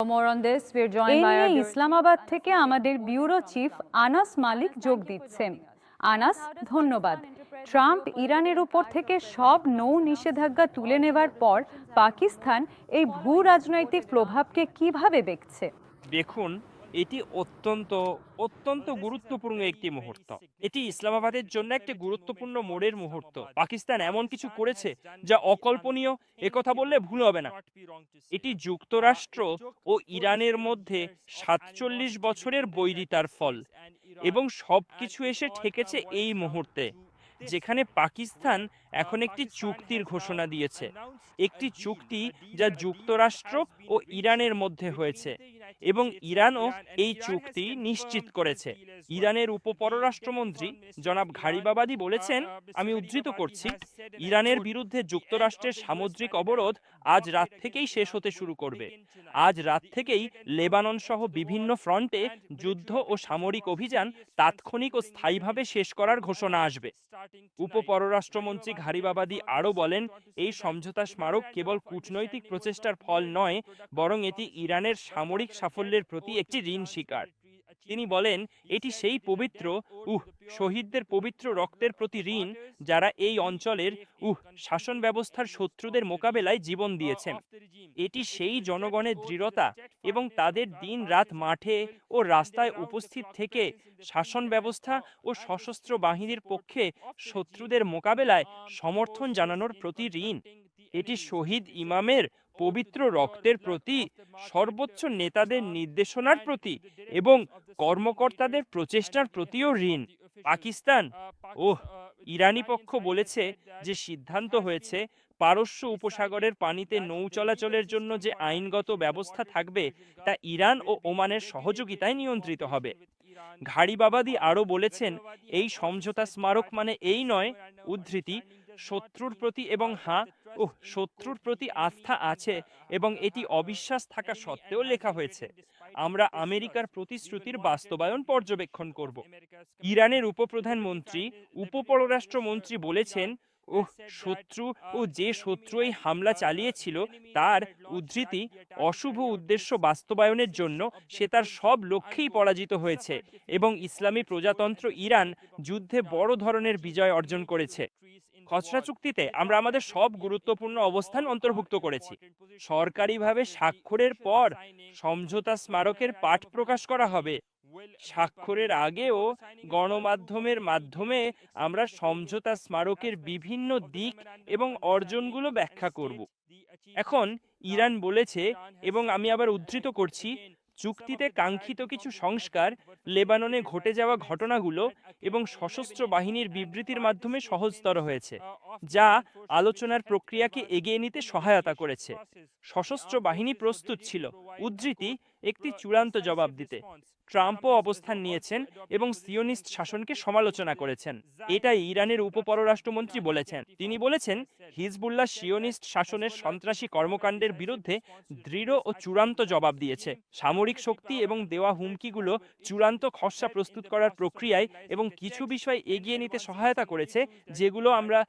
এই নিয়ে ইসলামাবাদ থেকে আমাদের ব্যুরো চিফ আনাস মালিক যোগ দিচ্ছেন। আনাস, ধন্যবাদ। ট্রাম্প ইরানের উপর থেকে সব নৌ নিষেধাজ্ঞা তুলে নেওয়ার পর পাকিস্তান এই ভূ রাজনৈতিক প্রভাবকে কিভাবে দেখছে? দেখুন, এটি অত্যন্ত অত্যন্ত গুরুত্বপূর্ণ একটি মুহূর্ত। এটি ইসলামাবাদের জন্য একটি গুরুত্বপূর্ণ মোড়ের মুহূর্ত। পাকিস্তান এমন কিছু করেছে যা অকল্পনীয়, একথা বললে ভুল হবে না। এটি যুক্তরাষ্ট্র ও ইরানের মধ্যে ৪৭ বছরের বৈরিতার ফল, এবং সবকিছু এসে ঠেকেছে এই মুহূর্তে, যেখানে পাকিস্তান এখন একটি চুক্তির ঘোষণা দিয়েছে। একটি চুক্তি যা যুক্তরাষ্ট্র ও ইরানের মধ্যে হয়েছে, এবং ইরানও এই চুক্তি নিশ্চিত করেছে। ইরানের উপপররাষ্ট্রমন্ত্রী জনাব ঘারিবাবাদি বলেছেন, আমি উদ্ধৃত করছি, ইরানের বিরুদ্ধে যুক্তরাষ্ট্রের সামুদ্রিক অবরোধ আজ রাত থেকেই শেষ হতে শুরু করবে। আজ রাত থেকেই লেবানন সহ বিভিন্ন ফ্রন্টে যুদ্ধ ও সামরিক অভিযান তাৎক্ষণিক ও স্থায়ীভাবে শেষ করার ঘোষণা আসবে। উপপররাষ্ট্রমন্ত্রী ঘারিবাবাদি আরও বলেন, এই সমঝোতা স্মারক কেবল কূটনৈতিক প্রচেষ্টার ফল নয়, বরং এটি ইরানের সামরিক সাফল্যের প্রতি একটি ঋণ স্বীকার। তিনি বলেন, এটি সেই পবিত্র শহীদদের পবিত্র রক্তের প্রতি ঋণ, যারা এই অঞ্চলের শাসন ব্যবস্থার শত্রুদের মোকাবেলায় জীবন দিয়েছেন। এটি সেই জনগণের দৃঢ়তা এবং তাদের দিন রাত মাঠে ও রাস্তায় উপস্থিত থেকে শাসন ব্যবস্থা ও সশস্ত্র বাহিনীর পক্ষে শত্রুদের মোকাবেলায় সমর্থন জানানোর প্রতি ঋণ। এটি শহীদ ইমামের পবিত্র রক্তের প্রতি, সর্বোচ্চ নেতাদের নির্দেশনার প্রতি এবং কর্মকর্তাদের প্রচেষ্টার প্রতিও ঋণ। পাকিস্তান ইরানি পক্ষ বলেছে যে সিদ্ধান্ত হয়েছে পারস্য উপসাগরের পানিতে নৌ চলাচলের জন্য যে আইনগত ব্যবস্থা থাকবে তা ইরান ও ওমানের সহযোগিতায় নিয়ন্ত্রিত হবে। ঘারিবাবাদি আরও বলেছেন, এই সমঝোতা স্মারক মানে এই নয়, উদ্ধৃতি, শত্রুর প্রতি এবং শত্রুর প্রতি আস্থা আছে এবং এটি অবিশ্বাস থাকা সত্ত্বেও লেখা হয়েছে। আমরা আমেরিকার প্রতিশ্রুতির বাস্তবায়ন পর্যবেক্ষণ করব। ইরানের উপপ্রধানমন্ত্রী উপপররাষ্ট্রমন্ত্রী বলেছেন, শত্রু যে শত্রু এই হামলা চালিয়েছিল তার, উদ্ধৃতি, অশুভ উদ্দেশ্য বাস্তবায়নের জন্য সে তার সব লক্ষ্যেই পরাজিত হয়েছে এবং ইসলামী প্রজাতন্ত্র ইরান যুদ্ধে বড় ধরনের বিজয় অর্জন করেছে। খসড়া চুক্তিতে আমরা আমাদের সব গুরুত্বপূর্ণ অবস্থান অন্তর্ভুক্ত করেছি। সরকারিভাবে স্বাক্ষরের পর সমঝোতা স্মারকের পাঠ প্রকাশ করা হবে। স্বাক্ষরের আগেও গণমাধ্যমের মাধ্যমে আমরা সমঝোতা স্মারকের বিভিন্ন দিক এবং অর্জনগুলো ব্যাখ্যা করব। এখন ইরান বলেছে, এবং আমি আবার উদ্ধৃত করছি, চুক্তিতে কাঙ্ক্ষিত কিছু সংস্কার লেবাননে ঘটে যাওয়া ঘটনাগুলো এবং সশস্ত্র বাহিনীর বিবৃতির মাধ্যমে সহজতর হয়েছে, যা আলোচনার প্রক্রিয়াকে এগিয়ে নিতে সহায়তা করেছে। সশস্ত্র বাহিনী প্রস্তুত ছিল, উদ্ধৃতি, একটি চূড়ান্ত জবাব দিতে। ট্রাম্পও অবস্থান নিয়েছেন এবং সিওনিস্ট শাসনকে সমালোচনা করেছেন। এটাই ইরানের উপপররাষ্ট্রমন্ত্রী বলেছেন। তিনি বলেছেন, হিজবুল্লাহ সিওনিস্ট শাসনের সন্ত্রাসী কর্মকাণ্ডের বিরুদ্ধে দৃঢ় ও চূড়ান্ত জবাব দিয়েছে। সামরিক শক্তি এবং দেওয়া হুমকিগুলো চূড়ান্ত খসড়া প্রস্তুত করার প্রক্রিয়ায় এবং কিছু বিষয় এগিয়ে নিতে সহায়তা করেছে, যেগুলো আমরা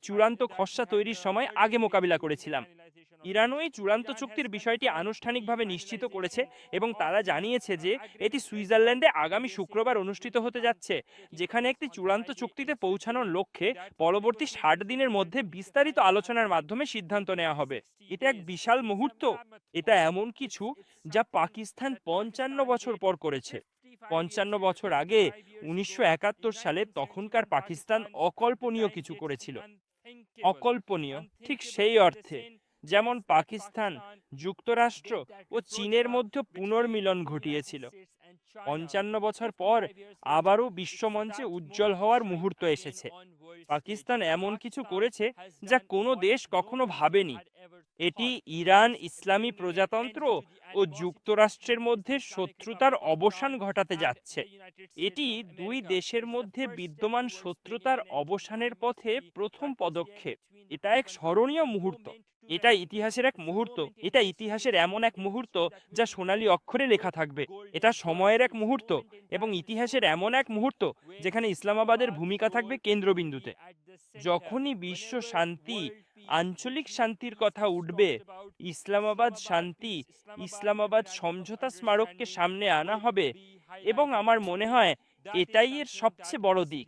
চূড়ান্ত খসড়া তৈরির সময় আগে মোকাবিলা করেছিলাম। ইরানও এই চূড়ান্ত চুক্তির বিষয়টি আনুষ্ঠানিকভাবে নিশ্চিত করেছে এবং তারা জানিয়েছে যে এটি সুইজারল্যান্ডে আগামী শুক্রবার অনুষ্ঠিত হতে যাচ্ছে, যেখানে একটি চূড়ান্ত চুক্তিতে পৌঁছানোর লক্ষ্যে পরবর্তী ৬০ দিনের মধ্যে বিস্তারিত আলোচনার মাধ্যমে সিদ্ধান্ত নেওয়া হবে। এটা এক বিশাল মুহূর্ত। এটা এমন কিছু যা পাকিস্তান ৫৫ বছর পর করেছে। ৫৫ বছর আগে ১৯৭১ সালে তখনকার পাকিস্তান অকল্পনীয় কিছু করেছিল। অকল্পনীয় ঠিক সেই অর্থে যেমন পাকিস্তান যুক্তরাষ্ট্র ও চীনের মধ্যে পুনর্মিলন ঘটিয়েছিল। ৫৫ বছর পর আবারও বিশ্বমঞ্চে উজ্জ্বল হওয়ার মুহূর্ত এসেছে। পাকিস্তান এমন কিছু করেছে যা কোনো দেশ কখনো ভাবেনি। এটি ইরান, ইসলামী প্রজাতন্ত্র ও যুক্তরাষ্ট্রের মধ্যে শত্রুতার অবসান ঘটাতে যাচ্ছে। এটি দুই দেশের মধ্যে বিদ্যমান শত্রুতার অবসানের পথে প্রথম পদক্ষেপ। এটা এক স্মরণীয় মুহূর্ত। এটা ইতিহাসের এক মুহূর্ত। এটা ইতিহাসের এমন এক মুহূর্ত যা সোনালী অক্ষরে লেখা থাকবে। এটা সময়ের এক মুহূর্ত এবং ইতিহাসের এমন এক মুহূর্ত যেখানে ইসলামাবাদের ভূমিকা থাকবে কেন্দ্রবিন্দুতে। যখনই বিশ্ব শান্তি আঞ্চলিক শান্তির কথা উঠবে, ইসলামাবাদ শান্তি, ইসলামাবাদ সমঝোতা স্মারককে সামনে আনা হবে, এবং আমার মনে হয় এটাই এর সবচেয়ে বড় দিক।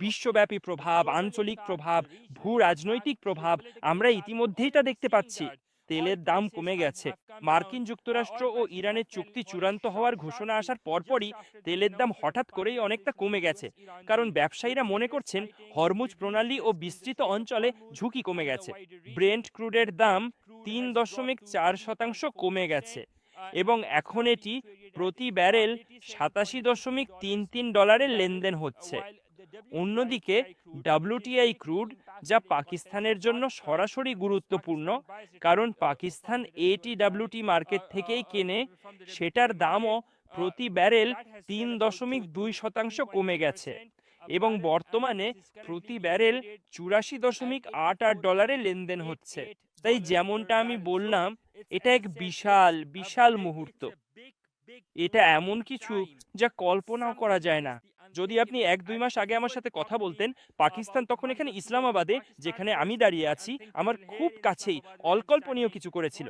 বিশ্বব্যাপী প্রভাব, আঞ্চলিক প্রভাব, ভূ রাজনৈতিক প্রভাব, আমরা ইতিমধ্যেই তা দেখতে পাচ্ছি। তেলের দাম কমে গেছে। মার্কিন যুক্তরাষ্ট্র ও ইরানের চুক্তি চূড়ান্ত হওয়ার ঘোষণা আসার পরপরই তেলের দাম হঠাৎ করেই অনেকটা কমে গেছে, কারণ ব্যবসায়ীরা মনে করছেন হরমুজ প্রণালী ও বিস্তৃত অঞ্চলে ঝুঁকি কমে গেছে। ব্রেন্ট ক্রুডের দাম 3.4% কমে গেছে এবং এখন এটি প্রতি ব্যারেল $87.33 লেনদেন হচ্ছে। অন্যদিকে WTI ক্রুড, যা পাকিস্তানের জন্য সরাসরি গুরুত্বপূর্ণ কারণ পাকিস্তান ATWT মার্কেট থেকেই কেনে, সেটার দামও প্রতি ব্যারেল 3.2% কমে গেছে এবং বর্তমানে প্রতি ব্যারেল $84.88 লেনদেন হচ্ছে। তাই যেমনটা আমি বললাম, এটা এক বিশাল বিশাল মুহূর্ত। এটা এমন কিছু যা কল্পনাও করা যায় না। যদি আপনি 1-2 মাস আগে আমার সাথে কথা বলতেন, পাকিস্তান তখন এখানে ইসলামাবাদে, যেখানে আমি দাঁড়িয়ে আছি, আমার খুব কাছেই অকল্পনীয় কিছু করেছিল।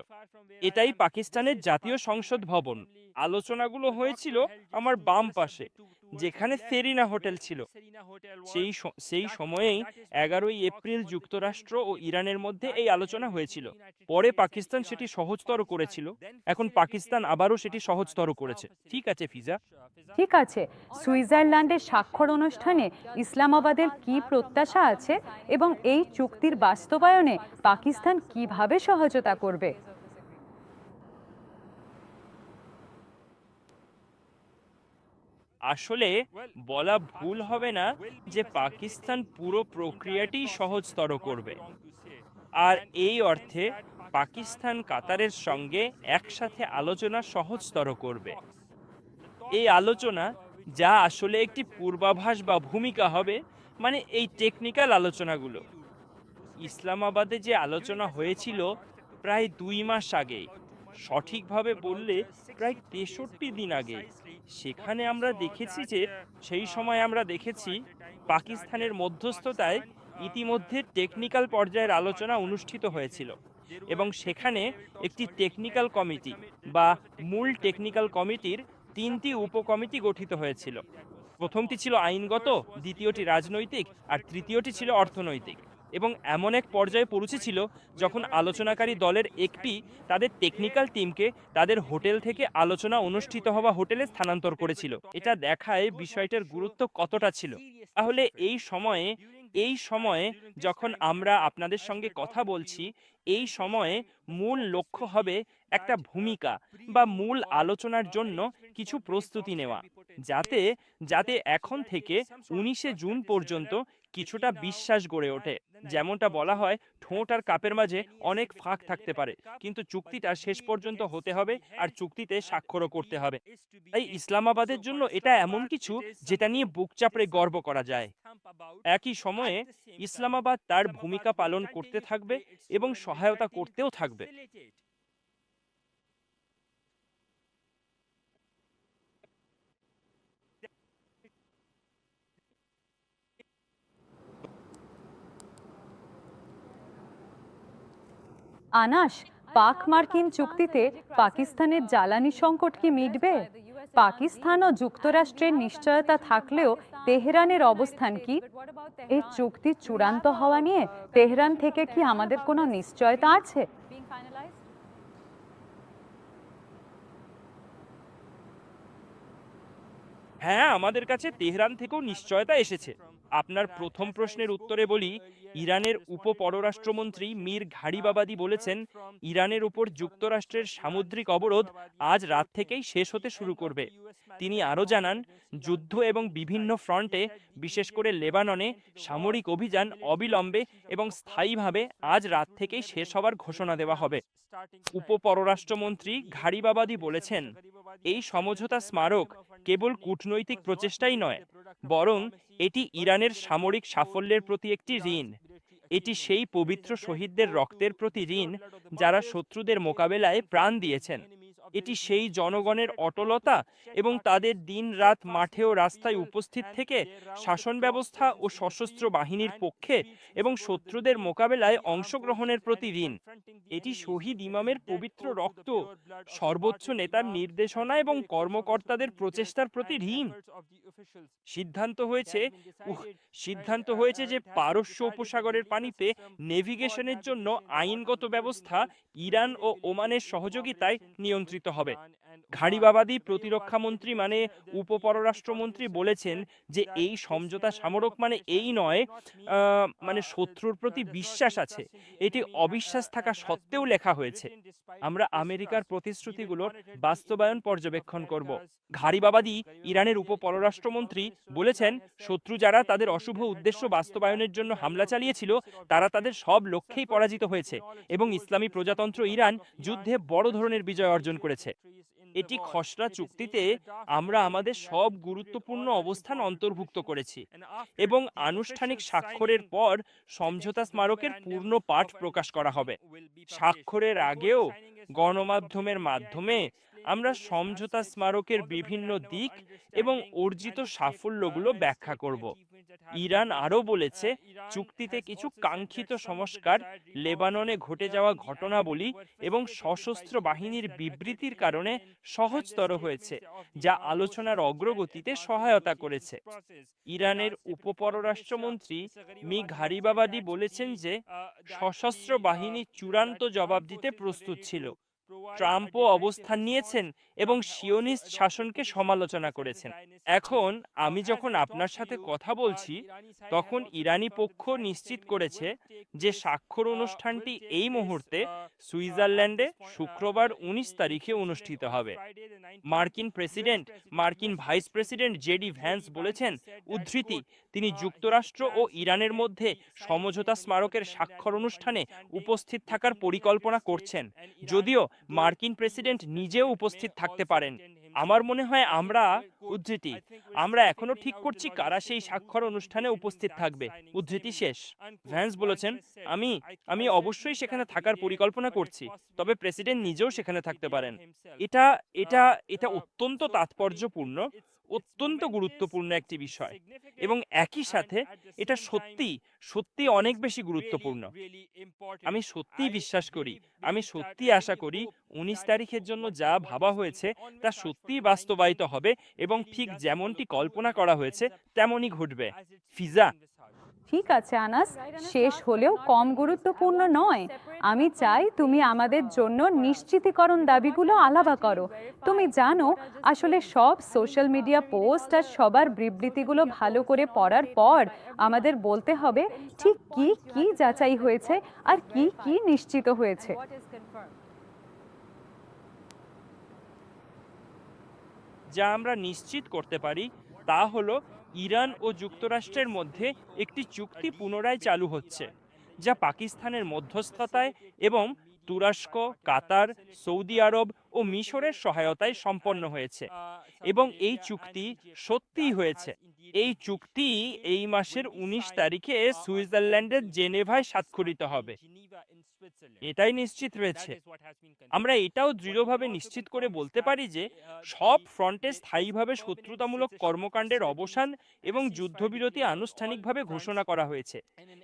এটাই পাকিস্তানের জাতীয় সংসদ ভবন। আলোচনাগুলো হয়েছিল আমার বাম পাশে, যেখানে সেরিনা হোটেল ছিল। সেই সময়েই 11ই এপ্রিল যুক্তরাষ্ট্র ও ইরানের মধ্যে এই আলোচনা হয়েছিল। পরে পাকিস্তান সেটি সহজতর করেছিল। এখন পাকিস্তান আবারও সেটি সহজতর করেছে। ঠিক আছে ফিজা। ঠিক আছে, সুইজারল্যান্ডের স্বাক্ষর অনুষ্ঠানে ইসলামাবাদের কি প্রত্যাশা আছে এবং এই চুক্তির বাস্তবায়নে পাকিস্তান কিভাবে সহায়তা করবে? আসলে বলা ভুল হবে না যে পাকিস্তান পুরো প্রক্রিয়াটি সহজতর করবে, আর এই অর্থে পাকিস্তান কাতারের সঙ্গে একসাথে আলোচনা সহজতর করবে। এই আলোচনা, যা আসলে একটি পূর্বাভাস বা ভূমিকা হবে, মানে এই টেকনিক্যাল আলোচনাগুলো, ইসলামাবাদে যে আলোচনা হয়েছিল প্রায় 2 মাস আগে, সঠিকভাবে বললে প্রায় 63 দিন আগে, সেখানে আমরা দেখেছি যে সেই সময় আমরা দেখেছি পাকিস্তানের মধ্যস্থতায় ইতিমধ্যে টেকনিক্যাল পর্যায়ের আলোচনা অনুষ্ঠিত হয়েছিল এবং সেখানে একটি টেকনিক্যাল কমিটি বা মূল টেকনিক্যাল কমিটির 3টি উপকমিটি গঠিত হয়েছিল। প্রথমটি ছিল আইনগত, দ্বিতীয়টি রাজনৈতিক, আর তৃতীয়টি ছিল অর্থনৈতিক। এবং এমন এক পর্যায়ে পৌঁছেছিল যখন আলোচনাকারী দলের একটি তাদের টেকনিক্যাল টিমকে তাদের হোটেল থেকে আলোচনা অনুষ্ঠিত হওয়া হোটেলে স্থানান্তর করেছিল। এটা দেখায় বিষয়টার গুরুত্ব কতটা ছিল। তাহলে এই সময়ে যখন আমরা আপনাদের সঙ্গে কথা বলছি, এই সময়ে মূল লক্ষ্য হবে একটা ভূমিকা বা মূল আলোচনার জন্য কিছু প্রস্তুতি নেওয়া, যাতে যাতে এখন থেকে 19শে জুন পর্যন্ত কিছুটা বিশ্বাস গড়ে ওঠে। যেমনটা বলা হয়, ঠোঁট আর কাপের মাঝে অনেক ফাঁক থাকতে পারে, কিন্তু চুক্তিটা শেষ পর্যন্ত হতে হবে আর চুক্তিতে স্বাক্ষরও করতে হবে। তাই ইসলামাবাদের জন্য এটা এমন কিছু যেটা নিয়ে বুক চাপড়ে গর্ব করা যায়। একই সময়ে ইসলামাবাদ তার ভূমিকা পালন করতে থাকবে এবং সহায়তা করতেও থাকবে। আনাস, পাক মার্কিন চুক্তিতে পাকিস্তানের জ্বালানি সংকট কি মিটবে? পাকিস্তান ও যুক্তরাষ্ট্রের নিশ্চয়তা থাকলেও তেহরানের অবস্থান কি? এই চুক্তি চূড়ান্ত হওয়া নিয়ে তেহরান থেকে কি আমাদের কোনো নিশ্চয়তা আছে? হ্যাঁ, আমাদের কাছে তেহরান থেকেও নিশ্চয়তা এসেছে। আপনার প্রথম প্রশ্নের উত্তরে বলি, ইরানের উপপররাষ্ট্রমন্ত্রী মীর ঘাড়িবাবাদি বলেছেন ইরানের উপর যুক্তরাষ্ট্রের সামুদ্রিক অবরোধ আজ রাত থেকেই শেষ হতে শুরু করবে। তিনি আরও জানান, যুদ্ধ এবং বিভিন্ন ফ্রন্টে, বিশেষ করে লেবাননে, সামরিক অভিযান অবিলম্বে এবং স্থায়ীভাবে আজ রাত থেকেই শেষ হওয়ার ঘোষণা দেওয়া হবে। উপপররাষ্ট্রমন্ত্রী ঘাড়িবাবাদি বলেছেন, এই সমঝোতা স্মারক কেবল কূটনৈতিক প্রচেষ্টাই নয়, বরং এটি ইরানের সামরিক সাফল্যের প্রতি একটি ঋণ। এটি সেই পবিত্র শহীদদের রক্তের প্রতি ঋণ যারা শত্রুদের মোকাবেলায় প্রাণ দিয়েছেন। এটি সেই জনগণের অটলতা এবং তাদের দিন-রাত মাঠে ও রাস্তায় উপস্থিত থেকে শাসন ব্যবস্থা ও সশস্ত্র বাহিনীর পক্ষে এবং শত্রুদের মোকাবেলায় অংশগ্রহণের প্রতি ঋণ। এটি শহীদ ইমামের পবিত্র রক্ত, সর্বোচ্চ নেতার নির্দেশনা এবং কর্মকর্তাদের প্রচেষ্টার প্রতি ঋণ। সিদ্ধান্ত হয়েছে সিদ্ধান্ত হয়েছে যে পারস্য উপসাগরের পানিতে নেভিগেশনের জন্য আইনগত ব্যবস্থা ইরান ও ওমানের সহযোগিতায় নিয়ন্ত্রিত হবে। ঘাড়িবাবাদী প্রতিরক্ষা মন্ত্রী মানে উপপররাষ্ট্রমন্ত্রী বলেছেন যে এই সমঝোতা স্মারক মানে এই নয়, মানে শত্রুর প্রতি বিশ্বাস আছে, এটি অবিশ্বাস থাকা সত্ত্বেও লেখা হয়েছে। আমরা আমেরিকার প্রতিশ্রুতিগুলোর বাস্তবায়ন পর্যবেক্ষণ করব। ঘাড়িবাবাদী ইরানের উপপররাষ্ট্রমন্ত্রী বলেছেন শত্রু যারা তাদের অশুভ উদ্দেশ্য বাস্তবায়নের জন্য হামলা চালিয়েছিল তারা তাদের সব লক্ষ্যেই পরাজিত হয়েছে এবং ইসলামী প্রজাতন্ত্র ইরান যুদ্ধে বড় ধরনের বিজয় অর্জন করেছে। এটি খসড়া চুক্তিতে আমরা আমাদের সব গুরুত্বপূর্ণ অবস্থান অন্তর্ভুক্ত করেছি এবং আনুষ্ঠানিক স্বাক্ষরের পর সমঝোতা স্মারকের পূর্ণ পাঠ প্রকাশ করা হবে। স্বাক্ষরের আগেও গণমাধ্যমের মাধ্যমে আমরা সমঝোতা স্মারকের বিভিন্ন দিক এবং অর্জিত সাফল্যগুলো ব্যাখ্যা করব। ইরান আরও বলেছে চুক্তিতে কিছু কাঙ্ক্ষিত সংস্কার লেবাননে ঘটে যাওয়া ঘটনাবলী এবং সশস্ত্র বাহিনীর বিবৃতির কারণে সহজতর হয়েছে, যা আলোচনার অগ্রগতিতে সহায়তা করেছে। ইরানের উপপররাষ্ট্রমন্ত্রী মি ঘারিবাবাদি বলেছেন যে সশস্ত্র বাহিনী চূড়ান্ত জবাব দিতে প্রস্তুত ছিল। ট্রাম্পও অবস্থান নিয়েছেন এবং সিওনিস্ট শাসনকে সমালোচনা করেছেন। এখন আমি যখন আপনার সাথে কথা বলছি তখন ইরানি পক্ষ নিশ্চিত করেছে যে স্বাক্ষর অনুষ্ঠানটি এই মুহূর্তে সুইজারল্যান্ডে শুক্রবার 19 তারিখে অনুষ্ঠিত হবে। মার্কিন ভাইস প্রেসিডেন্ট জেডি ভ্যান্স বলেছেন, উদ্ধৃতি, তিনি যুক্তরাষ্ট্র ও ইরানের মধ্যে সমঝোতা স্মারকের স্বাক্ষর অনুষ্ঠানে উপস্থিত থাকার পরিকল্পনা করছেন, যদিও মার্কিন প্রেসিডেন্ট নিজেও উপস্থিত থাকতে পারেন। আমার মনে হয় আমরা এখনো ঠিক করছি কারা সেই স্বাক্ষর অনুষ্ঠানে উপস্থিত থাকবে। উদ্ধৃতি শেষ। ভ্যান্স বলেছেন, আমি অবশ্যই সেখানে থাকার পরিকল্পনা করছি, তবে প্রেসিডেন্ট নিজেও সেখানে থাকতে পারেন। এটা এটা এটা অত্যন্ত তাৎপর্যপূর্ণ, অত্যন্ত গুরুত্বপূর্ণ একটি বিষয় এবং একই সাথে এটা সত্যি অনেক বেশি গুরুত্বপূর্ণ। আমি সত্যিই বিশ্বাস করি, আমি সত্যিই আশা করি 19 তারিখের জন্য যা ভাবা হয়েছে তা সত্যিই বাস্তবায়িত হবে এবং ঠিক যেমনটি কল্পনা করা হয়েছে তেমনই ঘটবে। ফিজা। ঠিক আছে আনাস, শেষ হলেও কম গুরুত্বপূর্ণ নয়। আমি চাই তুমি আমাদের জন্য নিশ্চিতীকরণ দাবিগুলো আলাদা করো। তুমি জানো, আসলে সব সোশ্যাল মিডিয়া পোস্ট আর সবার বিবৃতিগুলো ভালো করে পড়ার পর আমাদের বলতে হবে ঠিক কি কি যাচাই হয়েছে আর কি কি নিশ্চিত হয়েছে। যা আমরা নিশ্চিত করতে পারি তা হলো ইরান ও যুক্তরাষ্ট্রের মধ্যে একটি চুক্তি পুনরায় চালু হচ্ছে, যা পাকিস্তানের মধ্যস্থতায় এবং তুরস্ক, কাতার, সৌদি আরব ও মিশরের সহায়তায় সম্পন্ন হয়েছে এবং এই চুক্তি সত্যিই হয়েছে। এই চুক্তি এই মাসের 19 তারিখে সুইজারল্যান্ডের জেনেভায় স্বাক্ষরিত হবে। এটাই নিশ্চিত রয়েছে। আমরা এটাও দৃঢ়ভাবে নিশ্চিত করে বলতে পারি যে সব ফ্রন্টে স্থায়ীভাবে শত্রুতামূলক কর্মকাণ্ডের অবসান এবং যুদ্ধবিরতি আনুষ্ঠানিকভাবে ঘোষণা করা হয়েছে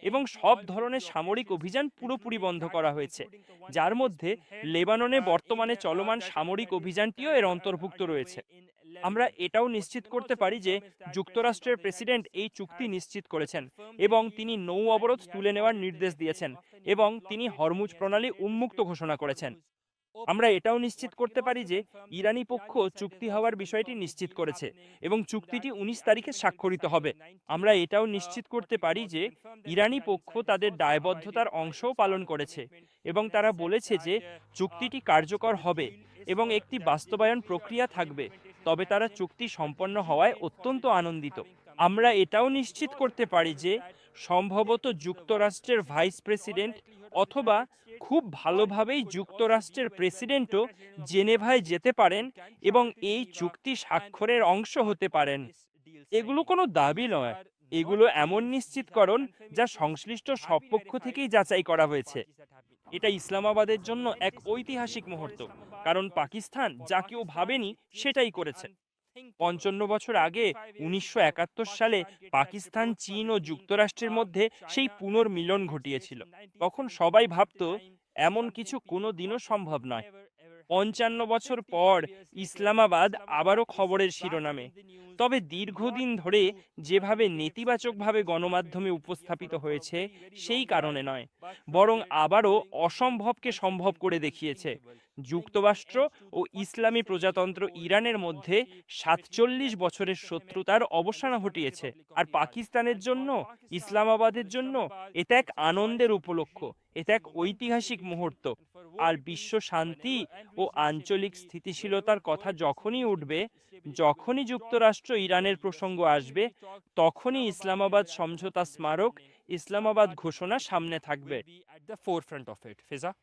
এবং সব ধরনের সামরিক অভিযান পুরোপুরি বন্ধ করা হয়েছে, যার মধ্যে লেবাননে বর্তমানে চলমান সামরিক অভিযানটিও এর অন্তর্ভুক্ত রয়েছে। আমরা এটাও নিশ্চিত করতে পারি যে যুক্তরাষ্ট্রের প্রেসিডেন্ট এই চুক্তি নিশ্চিত করেছেন এবং তিনি নৌ অবরোধ তুলে নেওয়ার নির্দেশ দিয়েছেন এবং তিনি হরমুজ প্রণালী উন্মুক্ত ঘোষণা করেছেন। আমরা এটাও নিশ্চিত করতে পারি যে ইরানি পক্ষ চুক্তি হওয়ার বিষয়টি নিশ্চিত করেছে এবং চুক্তিটি 19 তারিখে স্বাক্ষরিত হবে। আমরা এটাও নিশ্চিত করতে পারি যে ইরানি পক্ষ তাদের দায়বদ্ধতার অংশও পালন করেছে এবং তারা বলেছে যে চুক্তিটি কার্যকর হবে এবং একটি বাস্তবায়ন প্রক্রিয়া থাকবে, তবে তারা চুক্তি সম্পন্ন হওয়ায় অত্যন্ত আনন্দিত। আমরা এটাও নিশ্চিত করতে পারি যে সম্ভবত যুক্তরাষ্ট্রের ভাইস প্রেসিডেন্ট অথবা খুব ভালোভাবেই যুক্তরাষ্ট্রের প্রেসিডেন্টও জেনেভায় যেতে পারেন এবং এই চুক্তি স্বাক্ষরের অংশ হতে পারেন। এগুলো কোনো দাবি নয়, এগুলো এমন নিশ্চিতকরণ যা সংশ্লিষ্ট সব পক্ষ থেকেই যাচাই করা হয়েছে। এটা ইসলামাবাদের জন্য এক ঐতিহাসিক মুহূর্ত, কারণ পাকিস্তান যা কেউ ভাবেনি সেটাই করেছে। ৫৫ বছর আগে ১৯৭১ সালে পাকিস্তান, চীন ও যুক্তরাষ্ট্রের মধ্যে সেই পুনর্মিলন ঘটিয়েছিল। তখন সবাই ভাবতো এমন কিছু কোনো দিনও সম্ভব নয়। ৫৫ বছর পর ইসলামাবাদ আবারও খবরের শিরোনামে। তবে দীর্ঘদিন ধরে যেভাবে নেতিবাচকভাবে গণমাধ্যমে উপস্থাপিত হয়েছে সেই কারণে নয়, বরং আবারও অসম্ভবকে সম্ভব করে দেখিয়েছে। যুক্তরাষ্ট্র ও ইসলামী প্রজাতন্ত্র ইরানের মধ্যে ৪৭ বছরের শত্রুতার অবসান ঘটিয়েছে। আর পাকিস্তানের জন্য, ইসলামাবাদের জন্য এটা এক আনন্দের উপলক্ষ, এটা এক ঐতিহাসিক মুহূর্ত। আর বিশ্ব শান্তি ও আঞ্চলিক স্থিতিশীলতার কথা যখনই উঠবে, যখনই যুক্তরাষ্ট্র ইরানের প্রসঙ্গ আসবে, তখনই ইসলামাবাদ সমঝোতা স্মারক, ইসলামাবাদ ঘোষণা সামনে থাকবে।